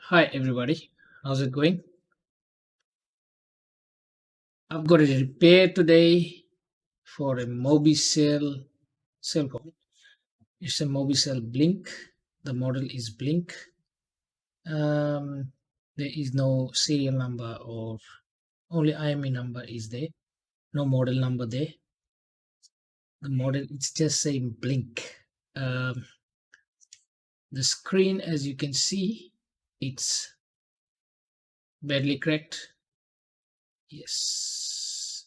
Hi everybody, how's it going? I've got a repair today for a Mobicel cell phone. It's a Mobicel Blink. The model is Blink. There is no serial number or only IME number is there. No model number there. The model it's just saying Blink. The screen, as you can see, it's badly cracked. Yes.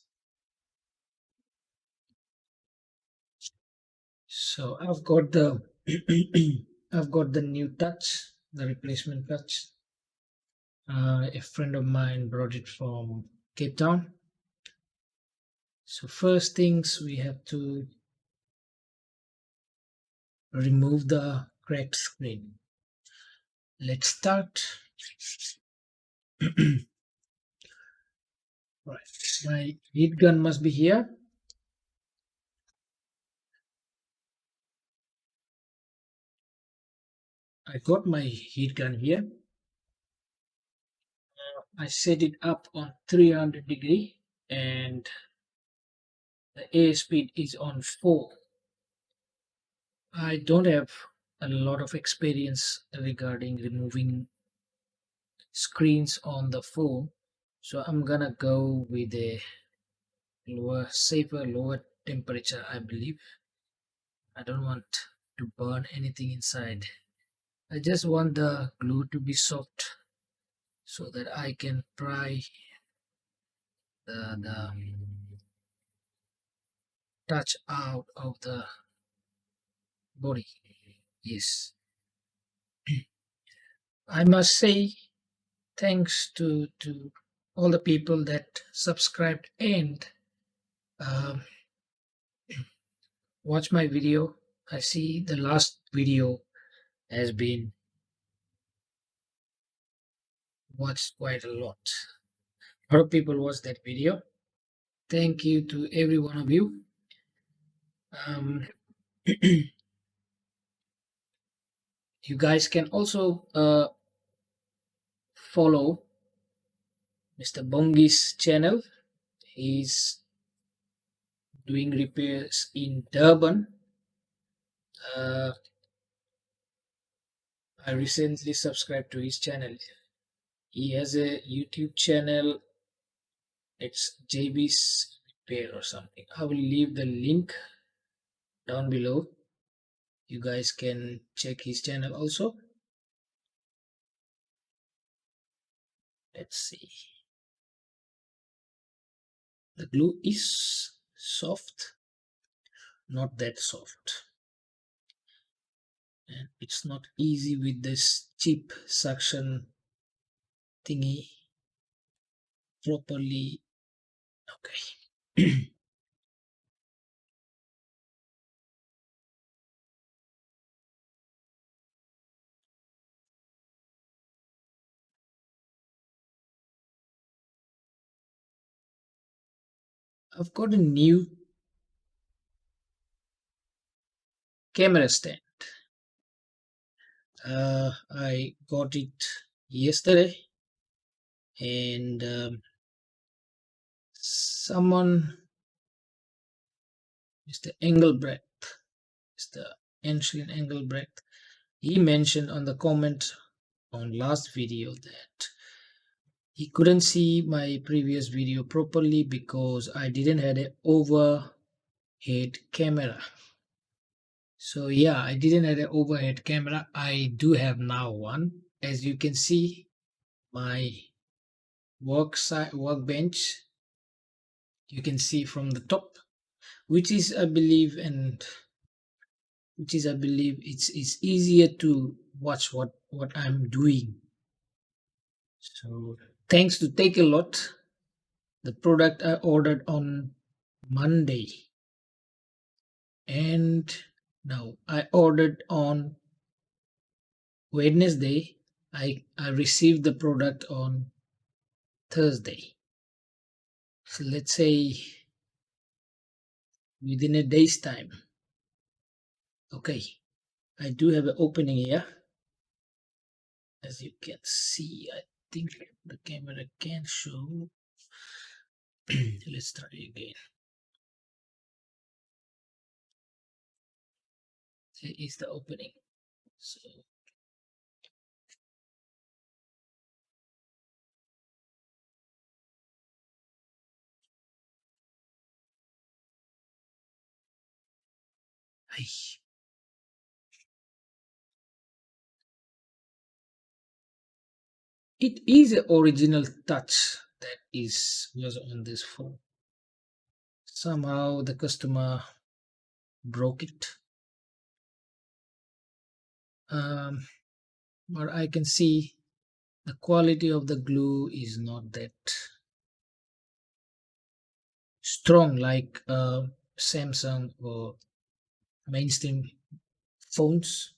So I've got the I've got the new touch, the replacement touch. A friend of mine brought it from Cape Town. So first things we have to remove the cracked screen. Let's start. Right, my heat gun must be here. I got my heat gun here. I set it up on 300 degree and the air speed is on 4. I don't have a lot of experience regarding removing screens on the phone, so I'm gonna go with a lower temperature. I believe I don't want to burn anything inside. I just want the glue to be soft so that I can pry the touch out of the body. Yes, I must say thanks to all the people that subscribed and um, watch my video. I see the last video has been watched quite a lot. A lot of people watched that video. Thank you to every one of you. Um, you guys can also follow Mr. Bongi's channel. He's doing repairs in Durban. Uh, I recently subscribed to his channel. He has a YouTube channel. It's JB's Repair or something. I will leave the link down below. You guys can check his channel also. Let's see. The glue is soft, not that soft, and it's not easy with this cheap suction thingy properly. Okay. I've got a new camera stand. I got it yesterday, and someone, Mr. Engelbrecht, Mr. Ancient Engelbrecht, he mentioned on the comment on last video that he couldn't see my previous video properly because I didn't have an overhead camera. So yeah, I didn't have an overhead camera. I do have now one. As you can see, my workbench, you can see from the top, which is I believe it's easier to watch what I'm doing. So thanks to Take a Lot, the product I ordered on Monday, and now I ordered on Wednesday. I received the product on Thursday. So let's say within a day's time. Okay, I do have an opening here. as you can see. I think the camera can show. Let's try again. There is the opening. So it is an original touch that was on this phone. Somehow the customer broke it. Um, but I can see the quality of the glue is not that strong like Samsung or mainstream phones.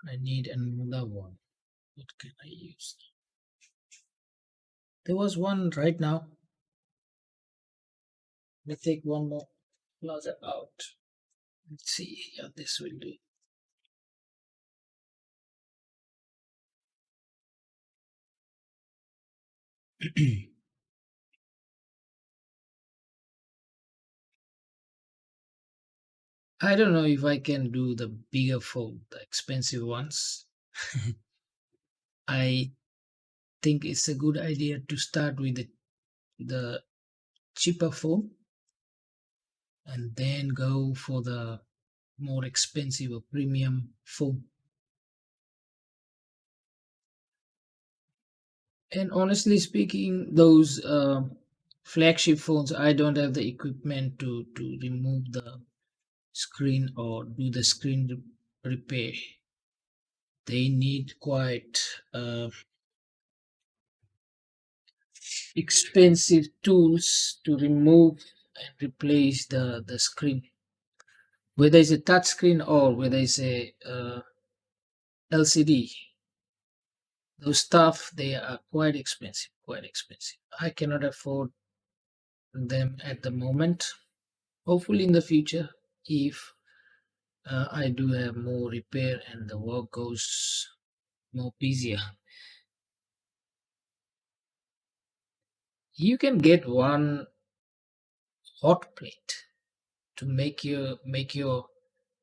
I need another one. What can I use? There was one right now. Let's take one more plaza out. Let's see. Yeah, this will do. I don't know if I can do the bigger phone, the expensive ones. I think it's a good idea to start with the cheaper phone and then go for the more expensive or premium phone. And honestly speaking, those flagship phones, I don't have the equipment to remove the screen or do the screen repair. They need quite expensive tools to remove and replace the screen, whether it's a touch screen or whether it's a LCD. Those stuff, they are quite expensive, quite expensive. I cannot afford them at the moment. Hopefully in the future, if I do have more repair and the work goes more easier, you can get one hot plate to make your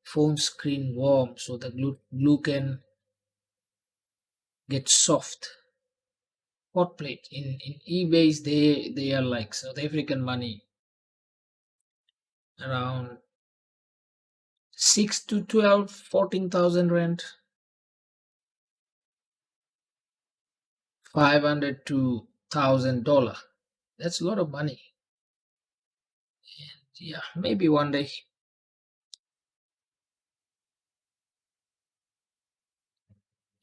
phone screen warm so the glue can get soft. Hot plate in eBay's, they are like South African money, around 6 to 12, 14,000 rand, 500 to $1,000. That's a lot of money. Yeah, maybe one day.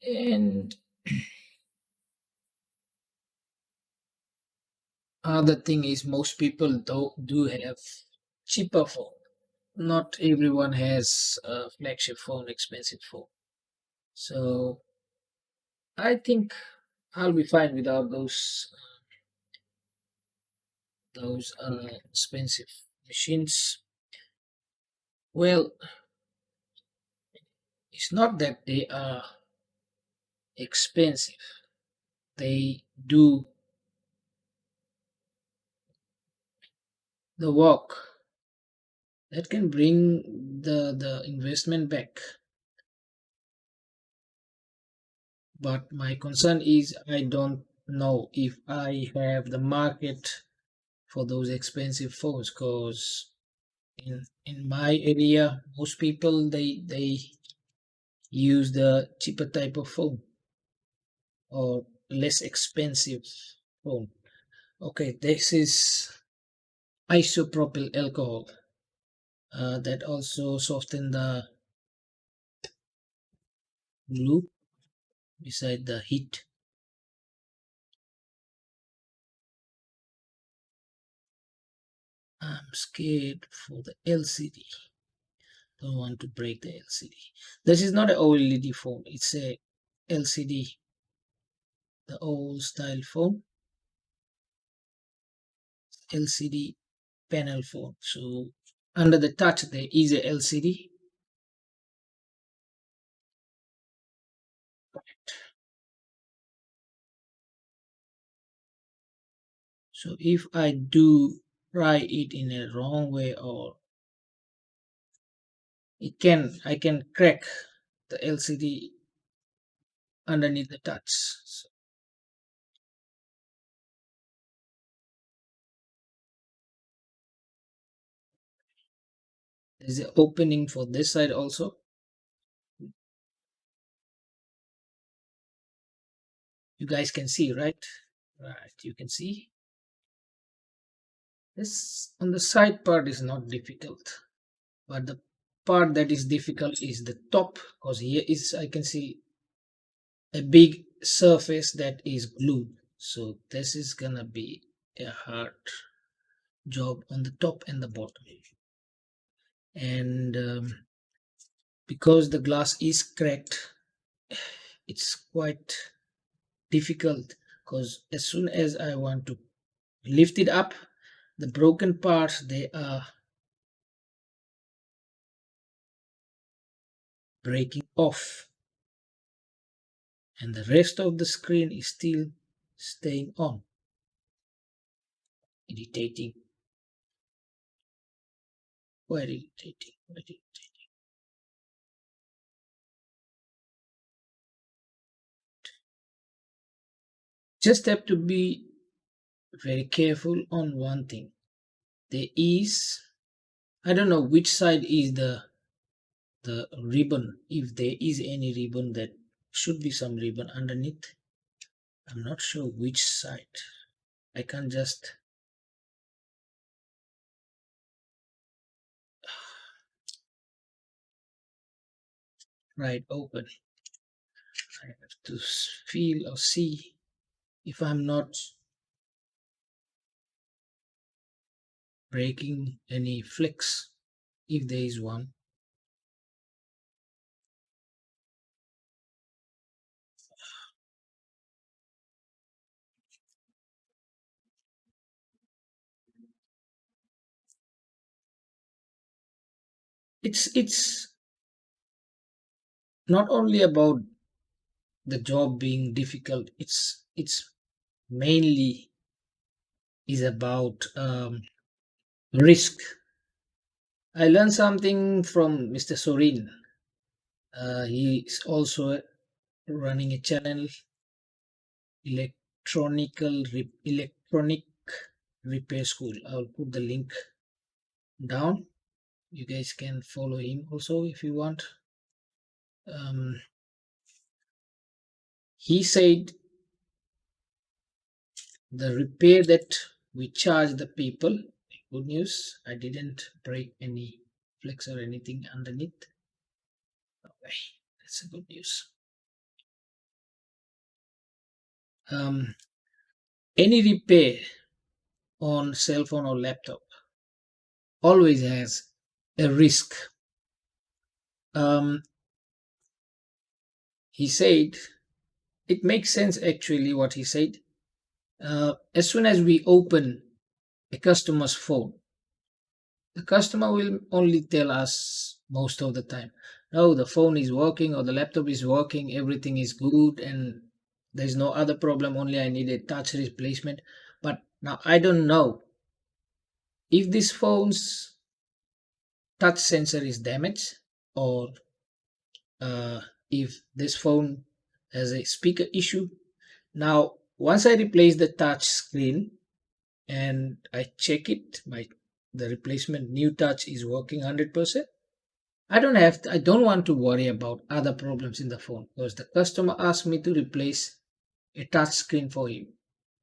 And other thing is, most people do have cheaper phone. Not everyone has a flagship phone, expensive phone. So I think I'll be fine without those expensive machines. Well, it's not that they are expensive. They do the work that can bring the investment back. But my concern is I don't know if I have the market for those expensive phones, because in my area most people they use the cheaper type of phone or less expensive phone. Okay, this is isopropyl alcohol that also soften the glue beside the heat. I'm scared for the LCD. Don't want to break the LCD. This is not an OLED phone, it's a LCD, the old style phone, LCD panel phone. So Under the touch, there is a LCD. So if I do pry it in a wrong way, or I can crack the LCD underneath the touch. So there's an opening for this side also. You guys can see, right? Right, you can see. This on the side part is not difficult, but the part that is difficult is the top, because here is, I can see a big surface that is glued. So this is gonna be a hard job on the top and the bottom. And because the glass is cracked, it's quite difficult, because as soon as I want to lift it up, the broken parts, they are breaking off, and the rest of the screen is still staying on. Irritating. Quite irritating. Quite irritating. Just have to be very careful on one thing. There is, I don't know which side is the ribbon. If there is any ribbon, that should be some ribbon underneath. I'm not sure which side. I can't just right open. I have to feel or see if I'm not breaking any flicks, if there is one. It's not only about the job being difficult, it's mainly is about risk. I learned something from Mr. Sorin. He is also running a channel, electronic repair school. I'll put the link down. You guys can follow him also if you want. He said the repair that we charge the people, good news, I didn't break any flex or anything underneath. Okay, that's a good news. Any repair on cell phone or laptop always has a risk. He said, it makes sense actually what he said. As soon as we open a customer's phone, the customer will only tell us most of the time, no, the phone is working or the laptop is working, everything is good, and there's no other problem, only I need a touch replacement. But now I don't know if this phone's touch sensor is damaged, or if this phone has a speaker issue. Now once I replace the touch screen and I check it, the replacement new touch is working 100%. I don't want to worry about other problems in the phone, because the customer asked me to replace a touch screen for him.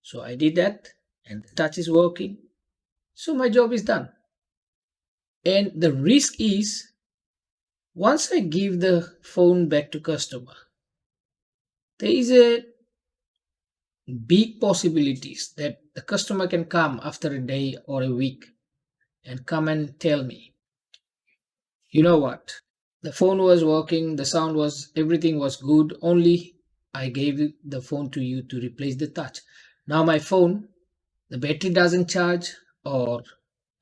So I did that, and the touch is working. So my job is done. And the risk is, once I give the phone back to customer, there is a big possibilities that the customer can come after a day or a week and come and tell me, you know what, the phone was working, the sound was, everything was good, only I gave the phone to you to replace the touch. Now my phone, the battery doesn't charge, or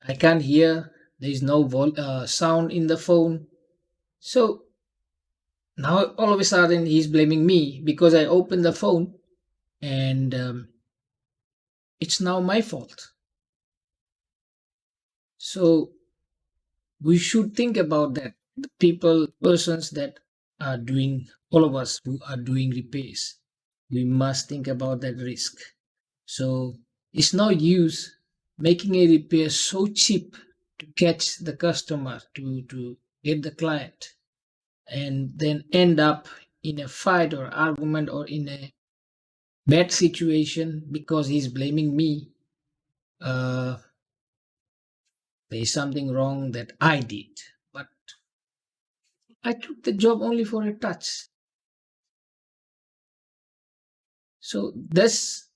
I can't hear There is no sound in the phone. So now all of a sudden he's blaming me because I opened the phone, and it's now my fault. So we should think about that. The persons that are doing, all of us who are doing repairs, we must think about that risk. So it's no use making a repair so cheap to catch the customer, to get the client, and then end up in a fight or argument or in a bad situation because he's blaming me. Uh, there is something wrong that I did, but I took the job only for a touch. So this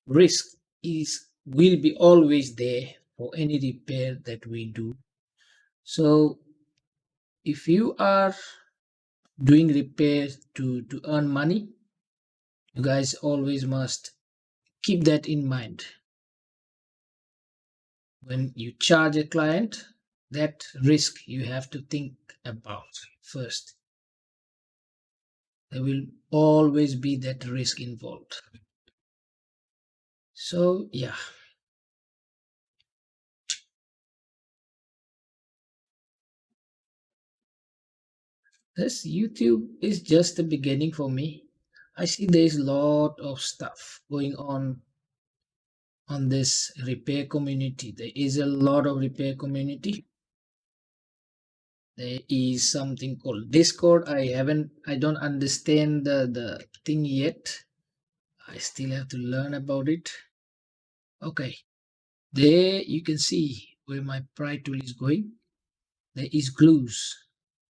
risk is will be always there for any repair that we do. So if you are doing repairs to earn money, you guys always must keep that in mind. When you charge a client, that risk you have to think about first. There will always be that risk involved. So yeah, this YouTube is just the beginning for me. I see there's a lot of stuff going on this repair community. There is a lot of repair community. There is something called Discord. I don't understand the thing yet. I still have to learn about it. Okay, there you can see where my pry tool is going. There is glues.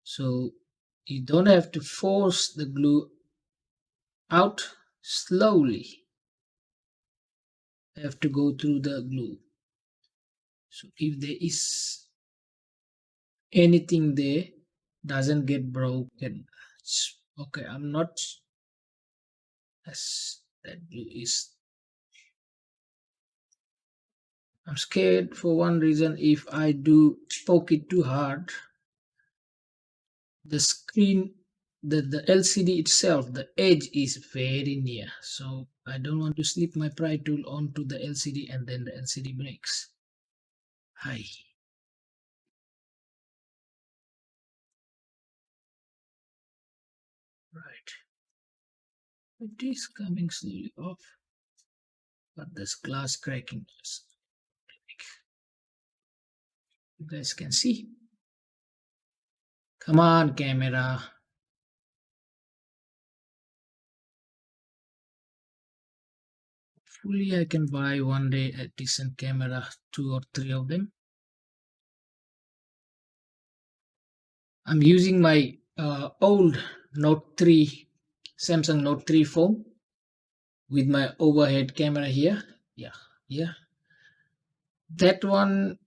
So you don't have to force the glue out. Slowly have to go through the glue. So if there is anything there, doesn't get broken. Okay, I'm not, as that glue is, I'm scared for one reason. If I do poke it too hard, the screen, the LCD itself, the edge is very near, so I don't want to slip my pry tool onto the LCD and then the LCD breaks. Hi. Right, it is coming slowly off, but this glass cracking is, you guys can see. Come on, camera. Hopefully I can buy one day a decent camera, 2 or 3 of them. I'm using my old Note 3, Samsung Note 3 phone with my overhead camera here. Yeah. That one,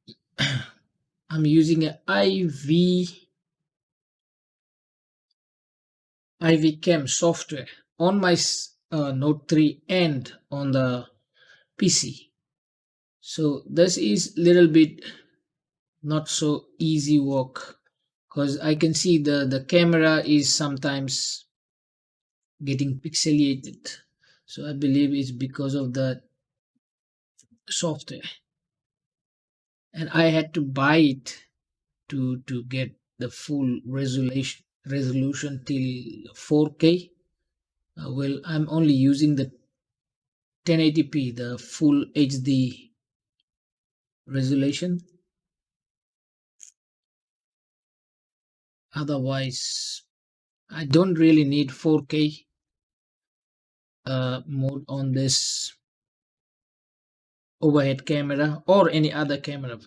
I'm using a IV Cam software on my Note 3 and on the PC. So this is little bit not so easy work, because I can see the camera is sometimes getting pixelated. So I believe it's because of the software, and I had to buy it to get the full resolution till 4K. Well, I'm only using the 1080p, the full HD resolution. Otherwise, I don't really need 4K mode on this overhead camera or any other camera.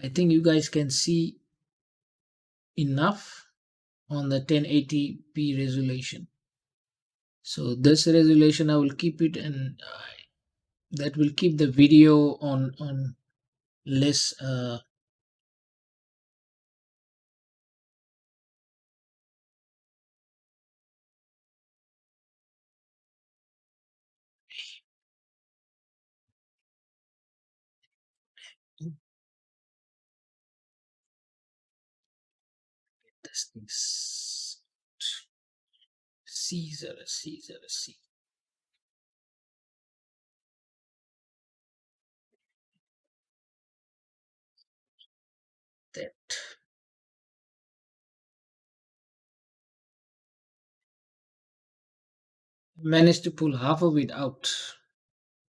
I think you guys can see enough on the 1080p resolution. So this resolution I will keep it, and that will keep the video on less test this. Caesar. That managed to pull half of it out,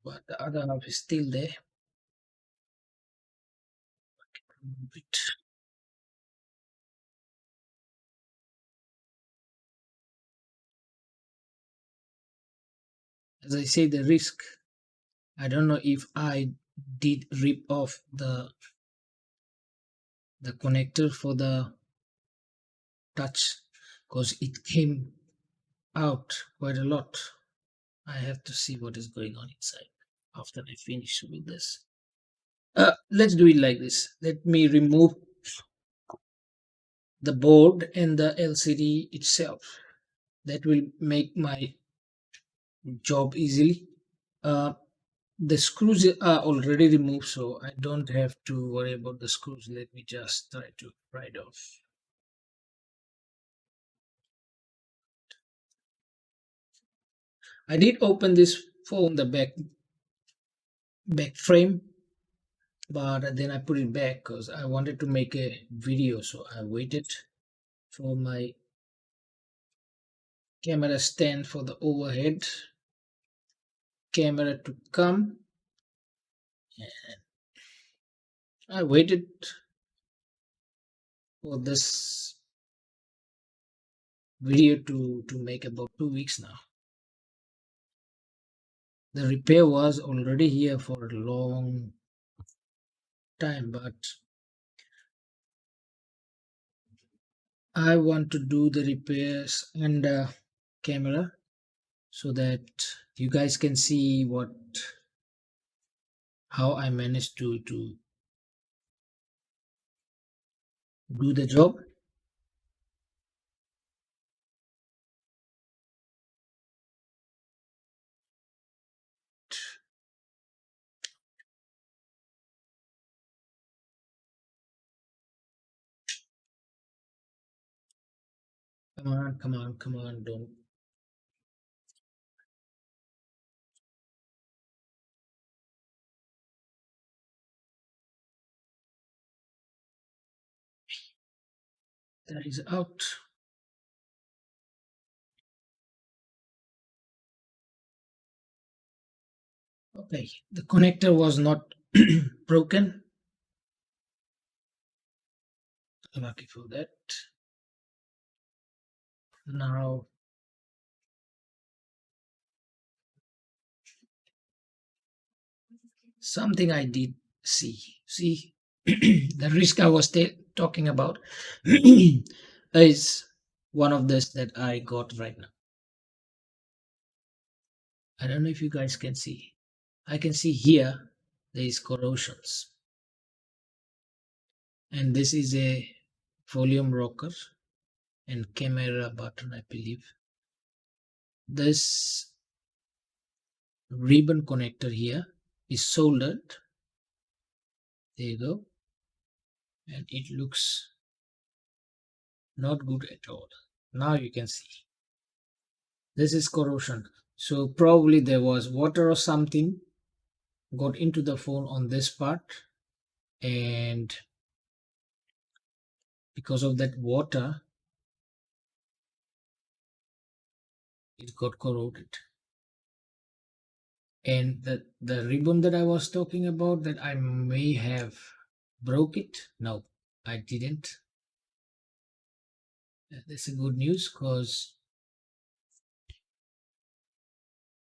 but the other half is still there. Remove it. As I say, the risk. I don't know if I did rip off the connector for the touch, because it came out quite a lot. I have to see what is going on inside after I finish with this. Let's do it like this. Let me remove the board and the LCD itself. That will make my job easily. The screws are already removed, so I don't have to worry about the screws. Let me just try to pry it off. I did open this phone, the back frame, but then I put it back because I wanted to make a video, so I waited for my camera stand for the overhead camera to come, and I waited for this video to make about 2 weeks now. The repair was already here for a long time, but I want to do the repairs and camera so that you guys can see how I managed to do the job. Come on, don't. That is out. Okay, the connector was not broken. Lucky for that. Now, something I did see the risk I was talking about is one of this that I got right now. I don't know if you guys can see. I can see here there is corrosions, and this is a volume rocker and camera button, I believe. This ribbon connector here is soldered. There you go, and it looks not good at all. Now you can see this is corrosion, so probably there was water or something got into the phone on this part, and because of that water it got corroded. And the ribbon that I was talking about, that I may have broke it, no, I didn't. That's a good news, because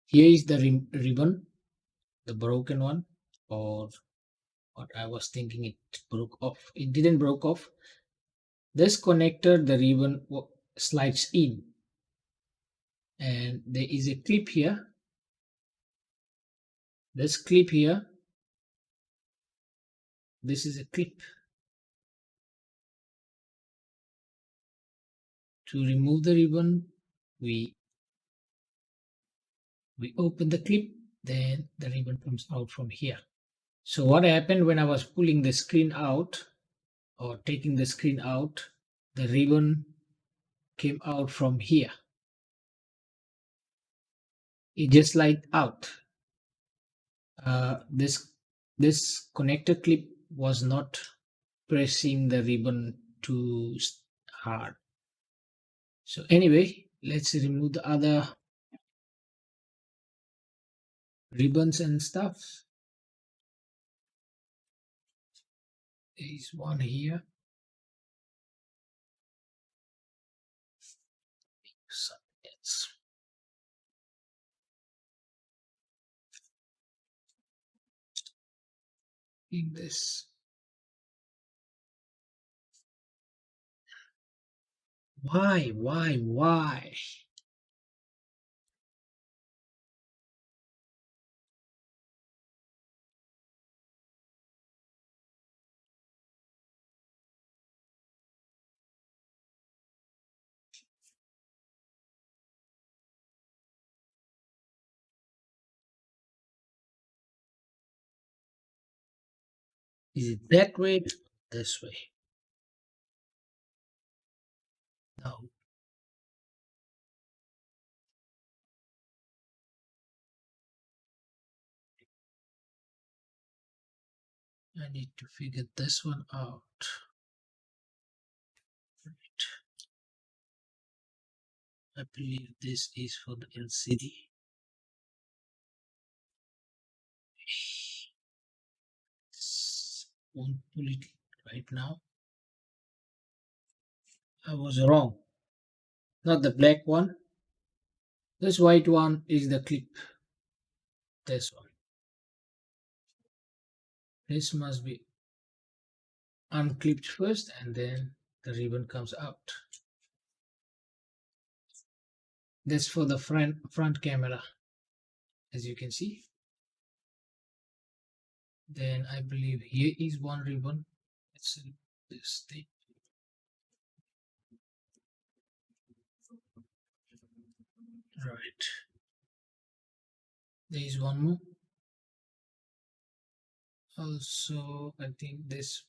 here is the ribbon, the broken one, or what I was thinking it broke off. It didn't broke off. This connector, the ribbon slides in, and there is a clip here. This clip here, this is a clip. To remove the ribbon, we open the clip, then the ribbon comes out from here. So what happened when I was pulling the screen out or taking the screen out, the ribbon came out from here. It just light out. This connector clip was not pressing the ribbon too hard. So anyway, let's remove the other ribbons and stuff. There is one here. Something else. In this. Why? Is it that way? This way? No. I need to figure this one out. Right. I believe this is for the LCD. Won't pull it right now. I was wrong. Not the black one. This white one is the clip. This one. This must be unclipped first and then the ribbon comes out. That's for the front camera, as you can see. Then I believe here is one ribbon. It's this thing. Right. There is one more. Also, I think this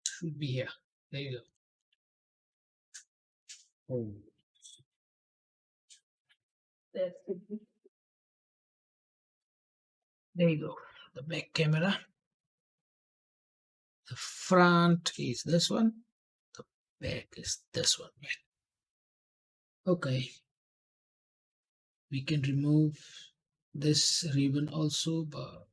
should be here. There you go. Oh. There you go. The back camera. The front is this one. The back is this one. Okay. We can remove this ribbon also, but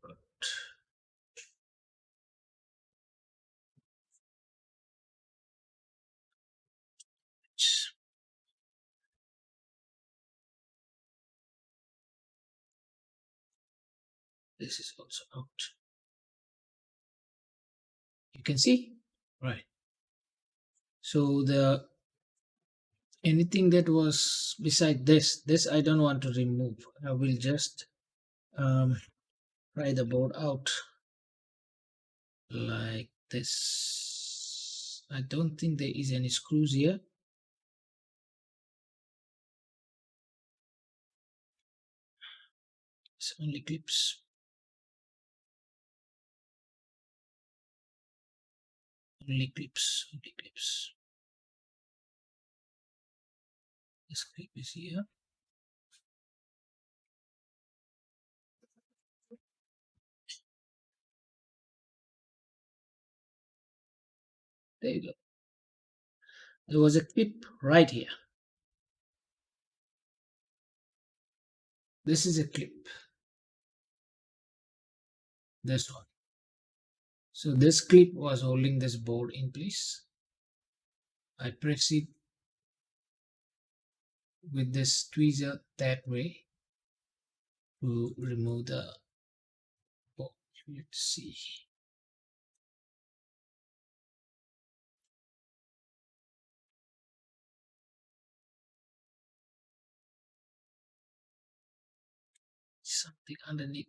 this is also out. You can see, right? So the anything that was beside this I don't want to remove. I will just pry the board out like this. I don't think there is any screws here. It's only clips. Only clips. This clip is here. There you go. There was a clip right here. This is a clip. This one. So this clip was holding this board in place. I press it with this tweezer that way to remove the board. Let's see. Something underneath.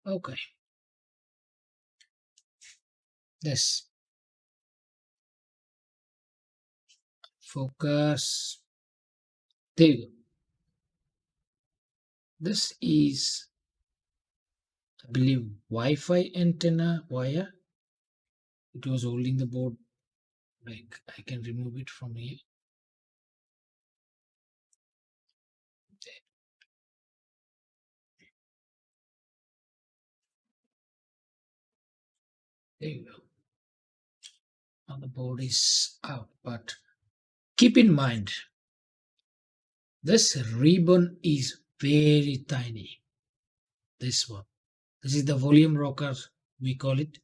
Okay. This. Focus. There you go. This is, I believe, Wi-Fi antenna wire. It was holding the board. Like, I can remove it from here. There you go. Now the board is out, but keep in mind, this ribbon is very tiny. This one. This is the volume rocker, we call it.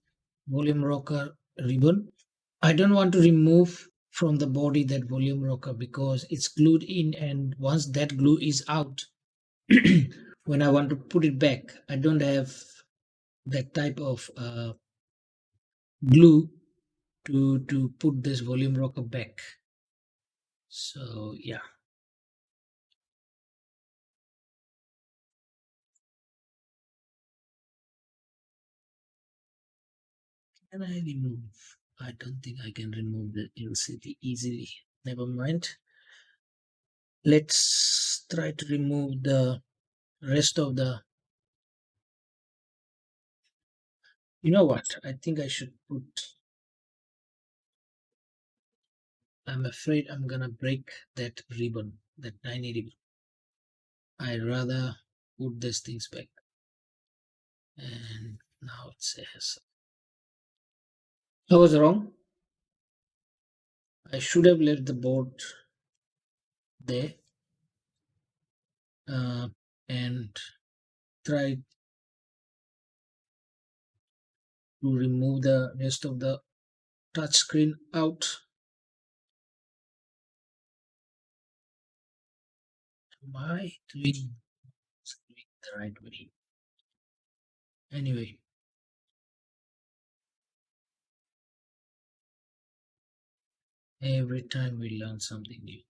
Volume rocker ribbon. I don't want to remove from the body that volume rocker because it's glued in, and once that glue is out, when I want to put it back, I don't have that type of glue to put this volume rocker back. So yeah. Can I remove? I don't think I can remove the LCD easily. Never mind. Let's try to remove the rest of the. You know what? I think I should put. I'm afraid I'm gonna break that ribbon, that tiny ribbon. I'd rather put these things back. And now it says I was wrong. I should have left the board there and tried to remove the rest of the touch screen out. Am I doing the right way? Anyway, every time we learn something new.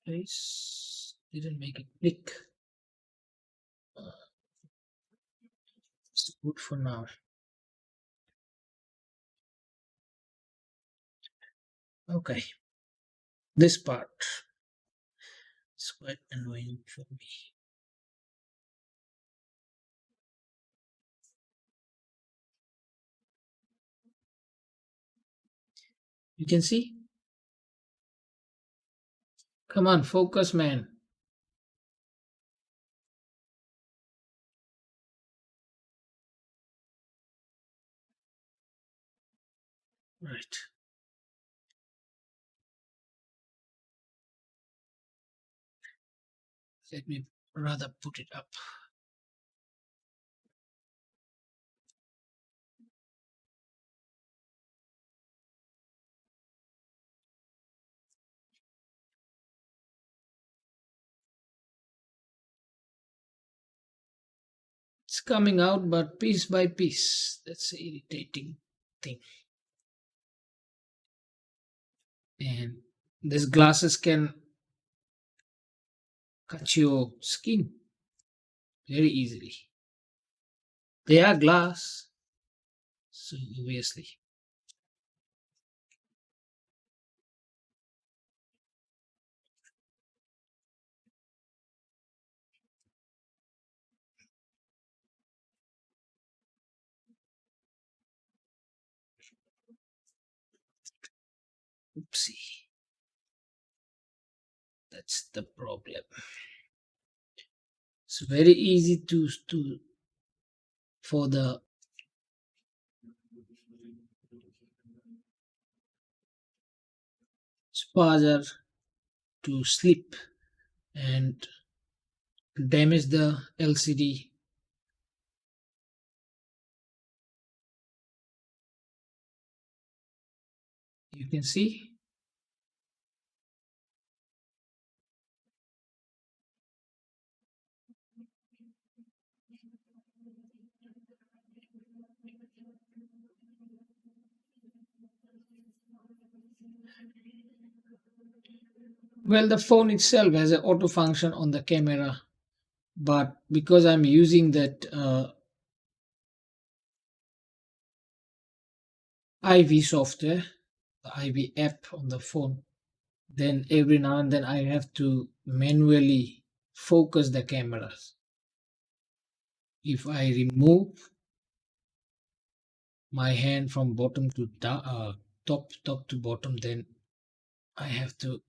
Place didn't make it click. It's good for now. Okay, this part is quite annoying for me. You can see? Come on, focus, man. Right. Let me rather put it up. It's coming out, but piece by piece. That's the irritating thing. And these glasses can cut your skin very easily. They are glass, so obviously. Oopsie. That's the problem. It's very easy to for the spazzer to slip and damage the LCD. You can see Well, the phone itself has an auto function on the camera, but because I'm using that IV software, the IV app on the phone, then every now and then I have to manually focus the cameras. If I remove my hand from bottom to top to bottom, then I have to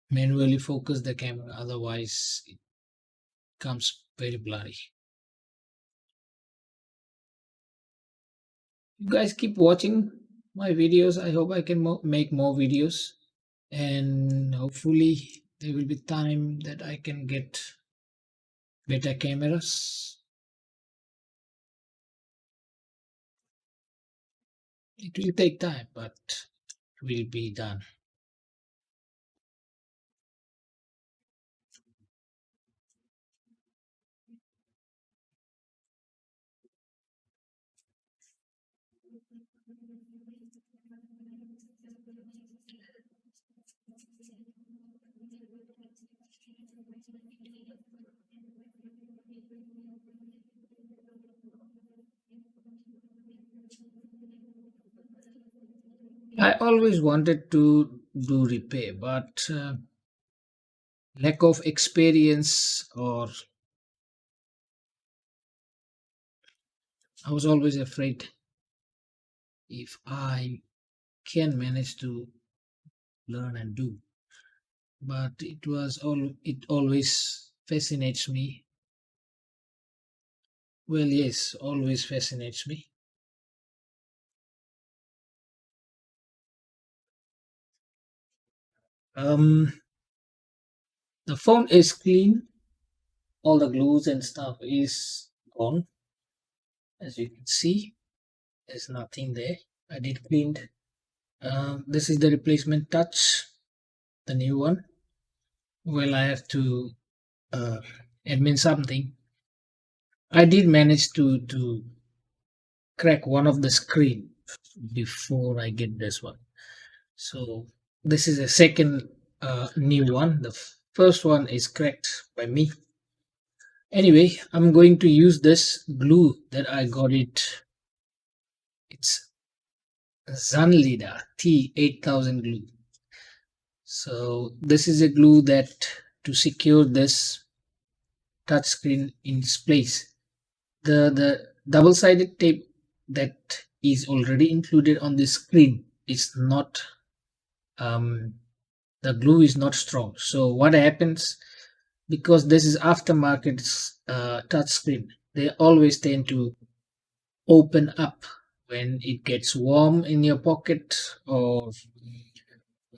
manually focus the camera, otherwise it comes very blurry. You guys keep watching my videos. I hope I can make more videos, and hopefully there will be time that I can get better cameras. It will take time, but it will be done. I always wanted to do repair, but lack of experience, or I was always afraid if I can manage to learn and do. But it always fascinates me. Well, yes, always fascinates me. Um, the phone is clean. All the glues and stuff is gone. As you can see, there's nothing there. I did cleaned. This is the replacement touch, the new one. Well, I have to uh, admit something. I did manage to crack one of the screen before I get this one. So this is a second new one. The first one is cracked by me. Anyway, I'm going to use this glue that I got it. It's Zanlida T8000 glue. So this is a glue that to secure this touchscreen in its place. The double-sided tape that is already included on the screen is not um, the glue is not strong. So what happens, because this is aftermarket touch screen, they always tend to open up when it gets warm in your pocket, or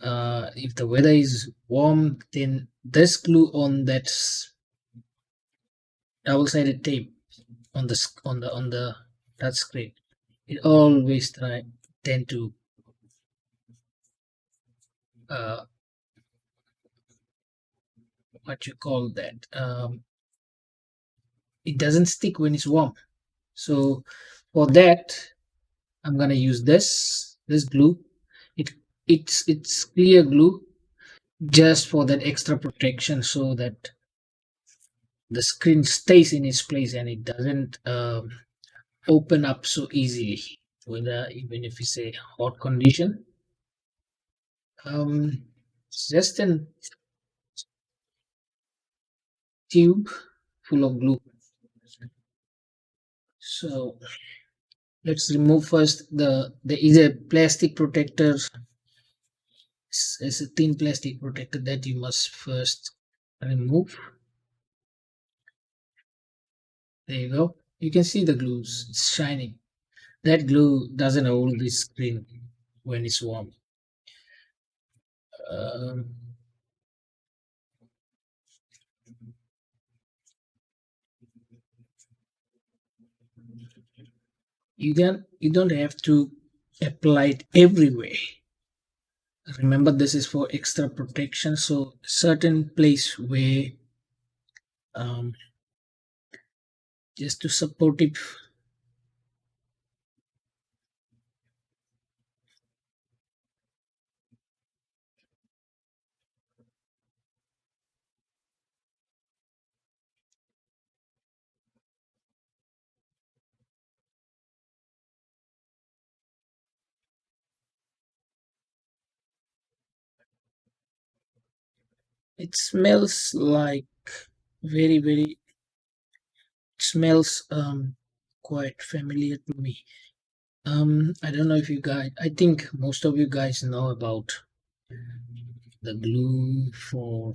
if the weather is warm, then this glue on that double-sided tape on the touch screen, it always tend to uh, what you call that, it doesn't stick when it's warm. So for that, I'm gonna use this glue. It it's clear glue, just for that extra protection, so that the screen stays in its place and it doesn't open up so easily, whether even if it's a hot condition. It's just a tube full of glue. So let's remove first there is a plastic protector. It's a thin plastic protector that you must first remove. There you go. You can see the glues. It's shining. That glue doesn't hold the screen when it's warm. Um, you don't have to apply it everywhere. Remember, this is for extra protection. So certain place where um, just to support it. It smells like very smells quite familiar to me. I don't know if you guys, I think most of you guys know about the glue for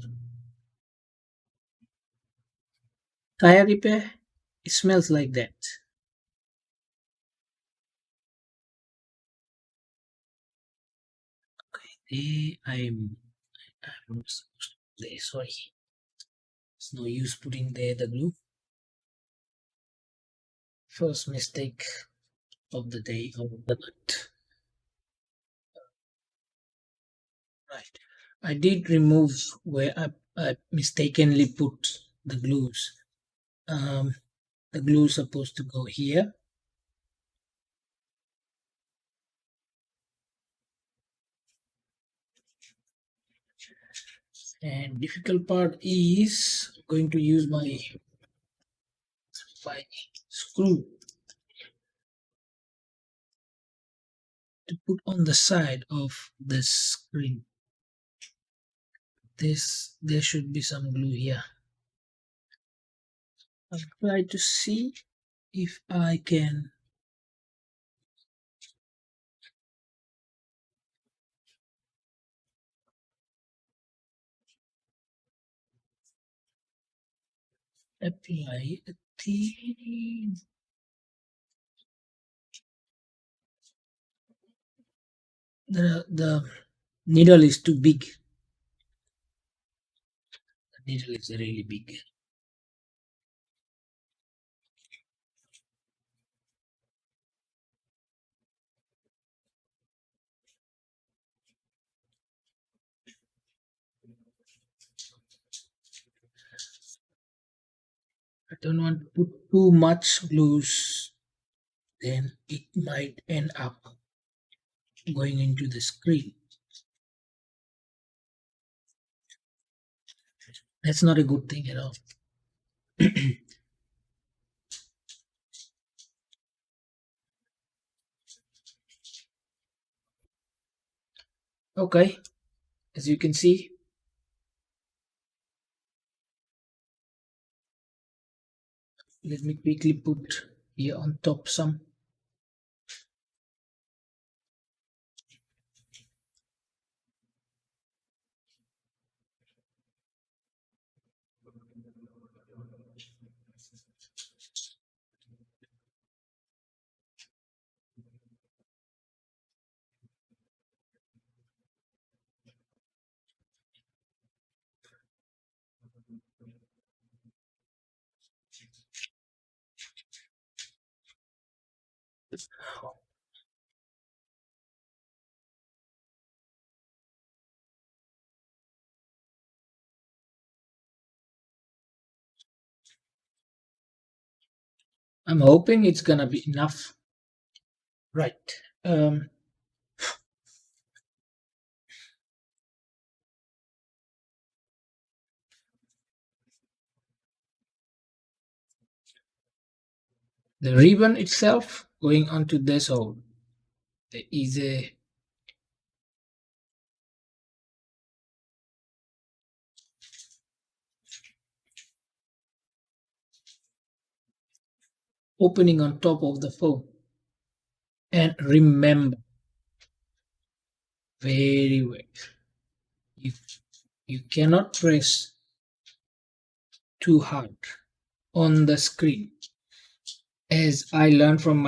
tire repair. It smells like that. I'm not supposed to there, sorry. It's no use putting there the glue. First mistake of the day of the night. Right. I did remove where I mistakenly put the glues. The glue is supposed to go here. And difficult part is going to use my screw to put on the side of the screen. There should be some glue here. I'll try to see if I can apply a thin. The needle is too big. The needle is really big. I don't want to put too much glues, then it might end up going into the screen. That's not a good thing at all. Okay, as you can see, let me quickly put here on top some. I'm hoping it's gonna be enough. Right. The ribbon itself going onto this hole. There is a opening on top of the foam. And remember very well, you cannot press too hard on the screen. As I learned from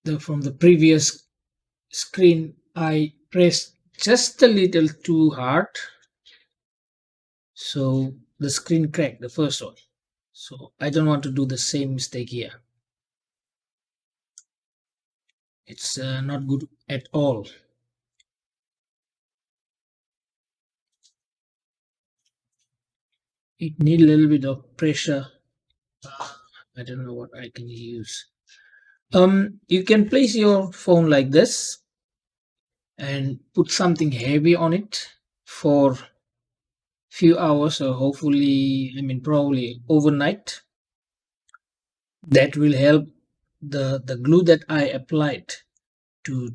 the previous screen, I pressed just a little too hard, so the screen cracked, the first one. So I don't want to do the same mistake here. It's not good at all. It needs a little bit of pressure. I don't know what I can use. You can place your phone like this and put something heavy on it for few hours, or hopefully, probably overnight. That will help the glue that I applied to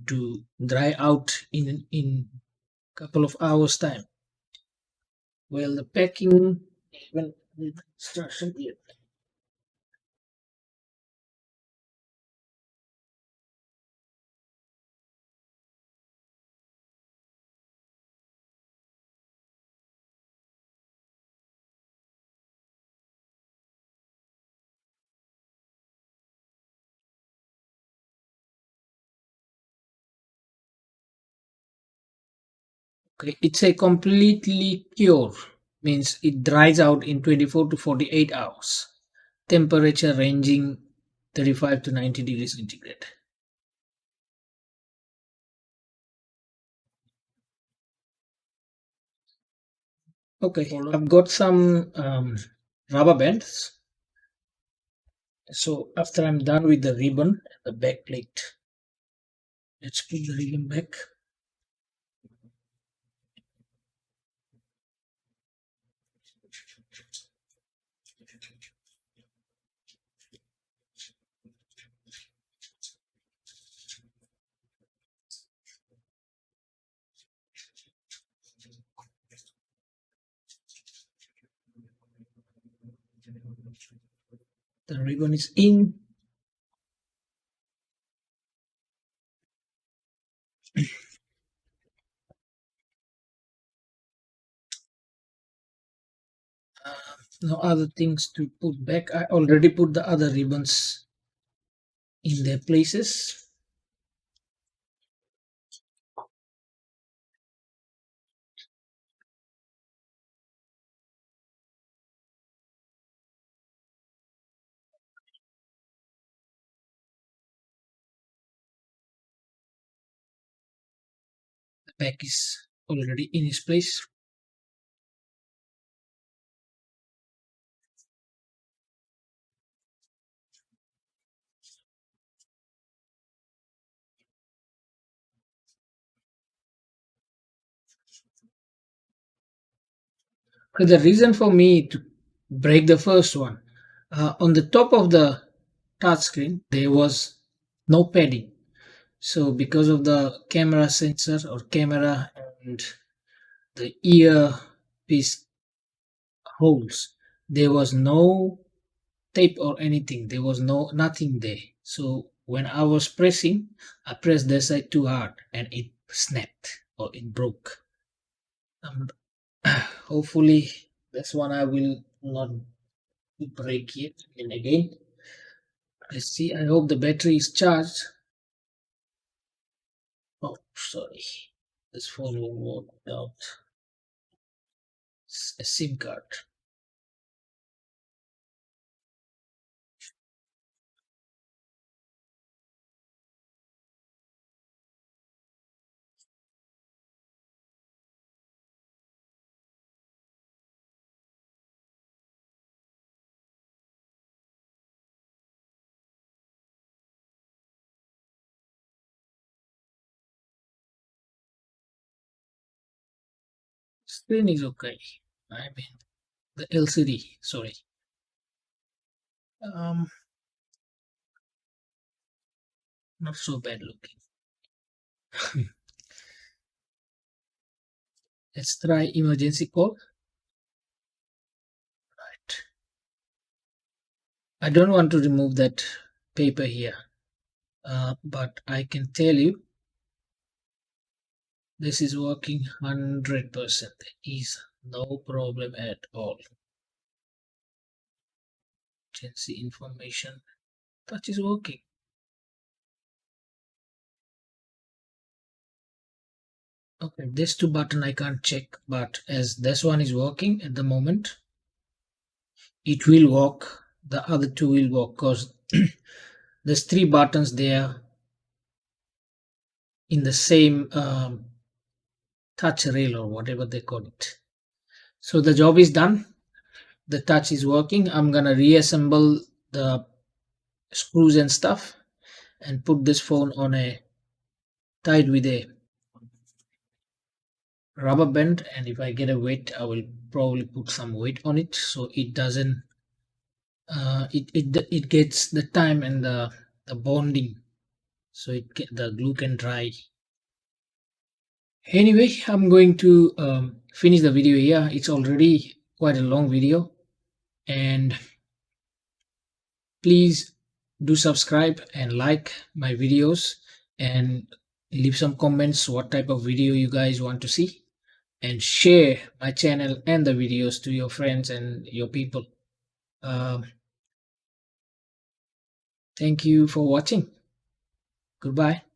dry out in couple of hours time. Well, the packing even instruction here. Okay, it's a completely cure, means it dries out in 24 to 48 hours. Temperature ranging 35 to 90 degrees centigrade. Okay, I've got some rubber bands. So after I'm done with the ribbon and the back plate, let's put the ribbon back. The ribbon is in. No other things to put back. I already put the other ribbons in their places. The back is already in its place. The reason for me to break the first one, on the top of the touch screen, there was no padding. So because of the camera sensor or camera and the earpiece holes, there was no tape or anything. There was nothing there. So when I was pressing, I pressed the side too hard and it snapped or it broke. Um, hopefully, this one I will not break it. And again, let's see. I hope the battery is charged. Oh, sorry. This phone will work without a SIM card. Screen is okay. I mean, the LCD. Sorry. Um, Not so bad looking. Let's try emergency call. Right. I don't want to remove that paper here, but I can tell you this is working 100%. There is no problem at all. Emergency information. Touch is working. Okay, this two button I can't check, but as this one is working at the moment, it will work. The other two will work because there's three buttons there in the same touch rail or whatever they call it. So the job is done. The touch is working. I'm gonna reassemble the screws and stuff and put this phone on a tied with a rubber band, and if I get a weight I will probably put some weight on it so it doesn't it gets the time and the bonding so the glue can dry. Anyway, I'm going to finish the video here. It's already quite a long video, and please do subscribe and like my videos, and leave some comments what type of video you guys want to see, and share my channel and the videos to your friends and your people. um, Thank you for watching. Goodbye.